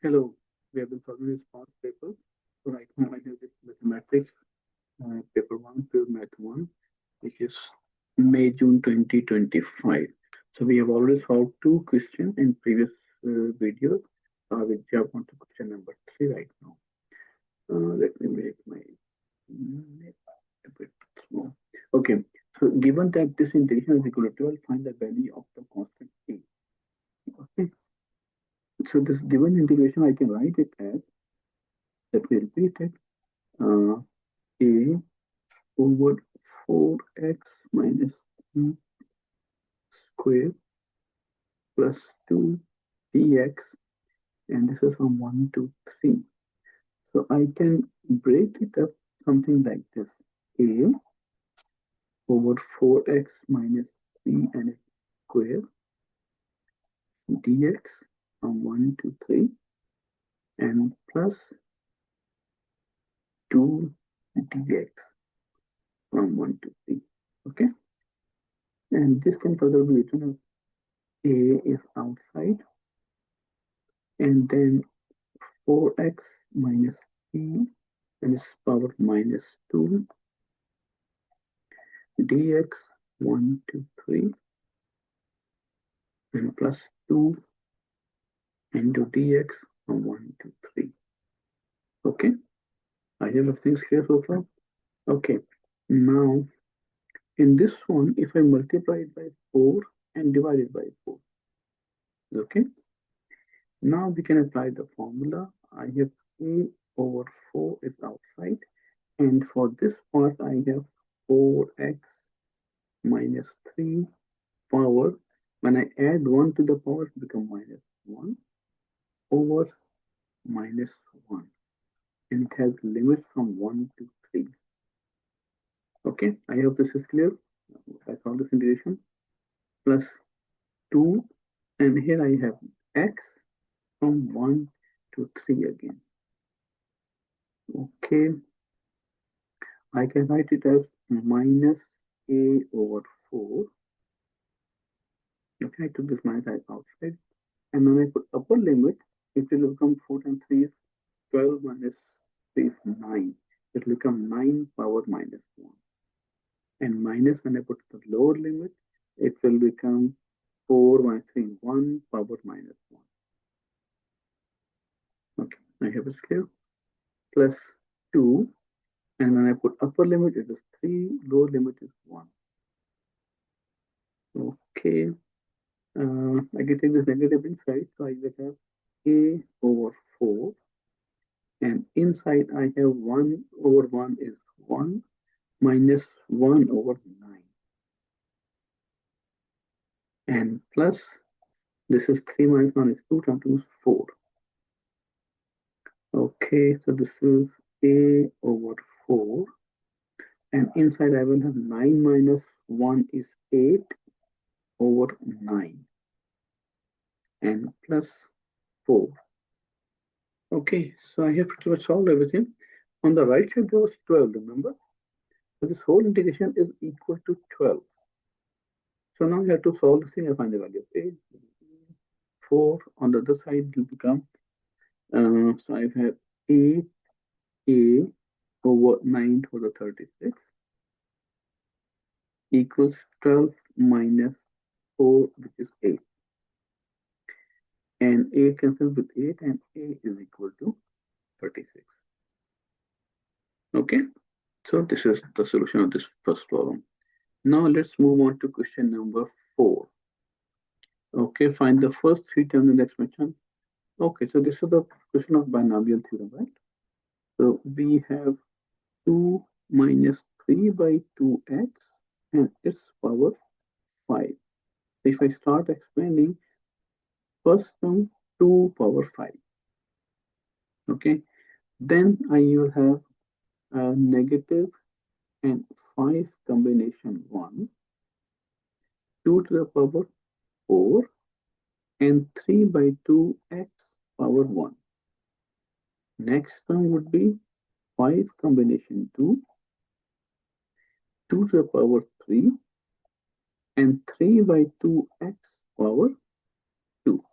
Hello, we have been solving this past paper. So right now I have this mathematics paper one, pure math one, which is May-June 2025. So we have already solved two questions in previous videos. We jump on to question number three right now. Let me make my name a bit small. Okay, so given that this integration is equal to 12, find the value of the constant a. Okay, so this given integration I can write it as, let me repeat it, uh, a over 4x minus e squared plus 2 dx, and this is from 1 to 3. So I can break it up something like this: a over 4x minus 3 and its square dx from 1 to 3 and plus 2 dx from 1 to 3. Okay, and this can further be written as a is outside, and then 4x minus e and its power minus 2 dx 1 to 3 and plus 2 into dx from 1 to 3. Okay, I have things here so far. Okay, now in this one, if I multiply it by 4 and divide it by 4, okay, now we can apply the formula. I have a over 4 is outside, and for this part, I have 4x minus 3 power. When I add 1 to the power, it becomes minus 1 over minus 1. And it has limits from 1 to 3. Okay, I hope this is clear. I found this integration plus 2. And here I have x from 1 to 3 again. Okay, I can write it as minus a over 4. Okay, I took this minus outside. And when I put upper limit, it will become 4 times 3 is 12 minus 3 is 9. It will become 9 power minus 1. And minus, when I put the lower limit, it will become 4 minus 3, 1 power minus 1. Okay, I have a scale plus 2. And when I put upper limit, it is 3, lower limit is 1. Okay, I can take this negative inside, so I will have a over 4. And inside I have 1 over 1 is 1 minus 1 over 9. And plus, this is 3 minus 1 is 2 times 4. Okay, so this is a over 4. And inside I will have 9 minus 1 is 8 over 9. And plus 4. Okay, so I have pretty much solved everything. On the right side, there was 12, remember? So this whole integration is equal to 12. So now we have to solve this thing and find the value of a. 4 on the other side will become, so I've had 8a over 9 to the 36 equals 12 minus 4, which is 8. And 8 cancels with 8, and a is equal to 36. Okay, so this is the solution of this first problem. Now let's move on to question number 4. Okay, find the first three terms in the expression. Okay, so this is the question of binomial theorem, right? So we have 2 minus 3 by 2x and its power 5. If I start explaining, first term 2 power 5. Okay, then I will have a negative and 5 combination 1, 2 to the power 4, and 3 by 2x power 1. Next term would be 5 combination 2, 2 to the power 3, and 3 by 2x power 2,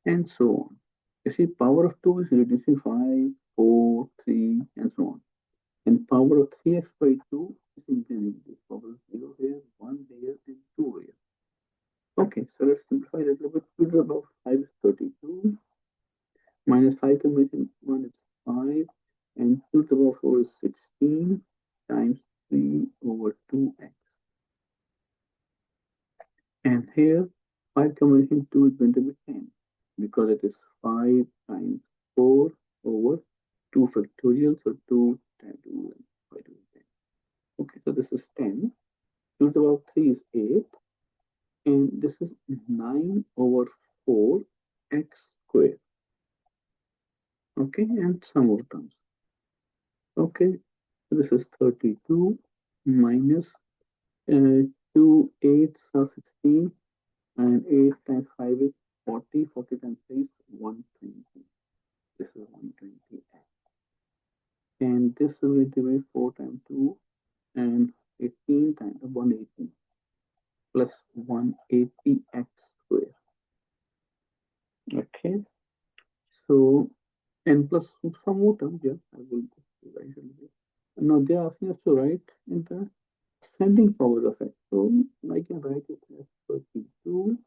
and so on. You see, power of 2 is reducing 5, 4, 3, and so on. And power of 3x by 2 is increasing. This power of 0 here, 1 here, and 2 here. Okay, so let's simplify that a little bit. 2 to the power of 5 is 32. Minus 5 combination 1 is 5. And 2 to the power of 4 is 16 times 3 over 2x. And here, 5 combination 2 is going to be 10 because it is 5 times 4 over 2 factorial, so 2 times 2 and 5 to 10. Okay, so this is 10. 2 to the power of 3 is 8. And this is 9 over 4 x squared. Okay, and some more terms. Okay, so this is 32 minus 2 8s are 16, and 8 times 5 is 40. 40 times 3 is 120. This is 120x. And this is going to be 4 times 2 and 18 times 180 plus 180x squared. Okay, so and plus some more terms, yeah, I will write it. Now they are asking us to write in the ascending power of x. So I can write it as 32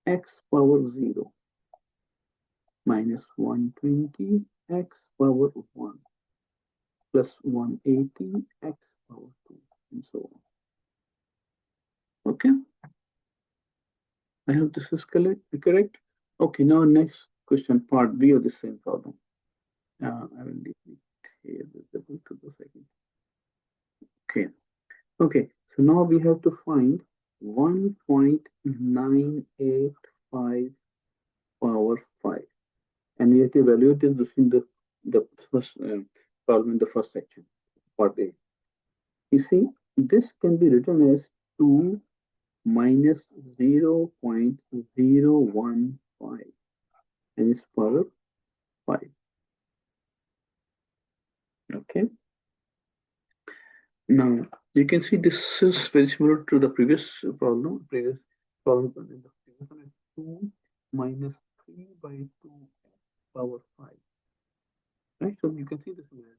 x power 0 minus 120 x power 1 plus 180 x power 2 and so on. Okay, I hope this is correct. Okay, now next question, part B of the same problem. I will leave it here visible to the second. Okay. Okay, so now we have to find 1.985 power 5. And we have to evaluate this using the first problem in the first section, part A. You see, this can be written as 2 minus 0.015 and its power 5. Okay. Now, you can see this is very similar to the previous problem. In the previous one is 2 minus 3 by 2 power 5. Right? So you can see this similarity.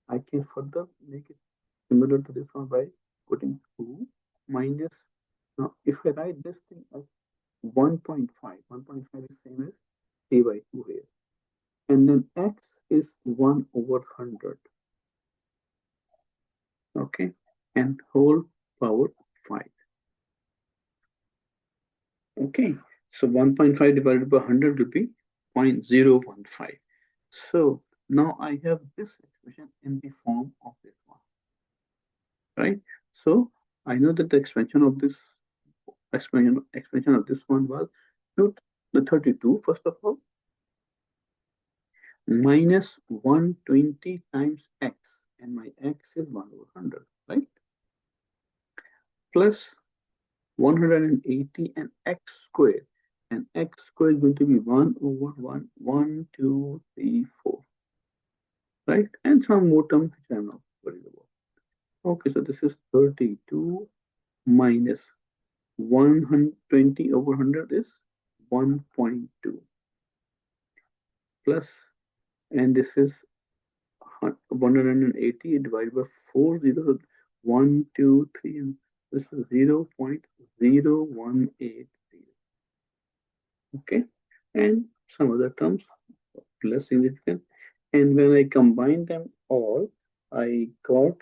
I can further make it similar to this one by putting 2 minus. Now, if I write this thing as 1.5, 1.5 is same as 3 by 2 here. And then x is 1 over 100. Okay, and whole power 5. Okay, so 1.5 divided by 100 will be 0.015. So now I have this expression in the form of this one, right? So I know that the expansion of this expansion of this one was put the 32 first of all minus 120 times x, and my x is 1 over 100, right? Plus 180 and x squared, and x squared is going to be 1 over 1, 1, 2, 3, 4, right? And some more terms which I'm not worried about. Okay, so this is 32 minus 120 over 100 is 1.2 plus, and this is 180 divided by 4 zeros, 1, 2, 3, and this is 0.0180. Okay, and some other terms less significant. And when I combine them all, I got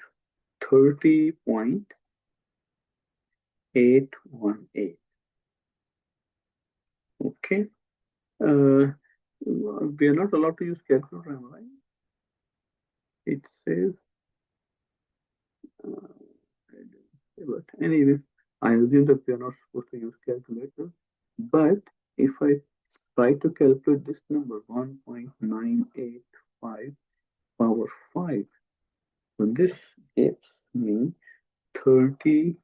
30.818. Okay, we are not allowed to use calculator, right? It says, but anyway, I assume that we are not supposed to use calculator. But if I try to calculate this number, 1.985 power 5, so this gets me 30.81786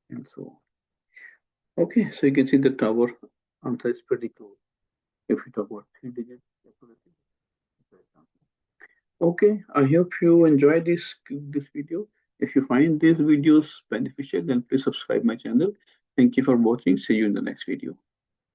and so on. Okay, so you can see the tower answer is pretty close if we talk about 3 digits. Okay, I hope you enjoyed this video. If you find these videos beneficial, then please subscribe my channel. Thank you for watching. See you in the next video.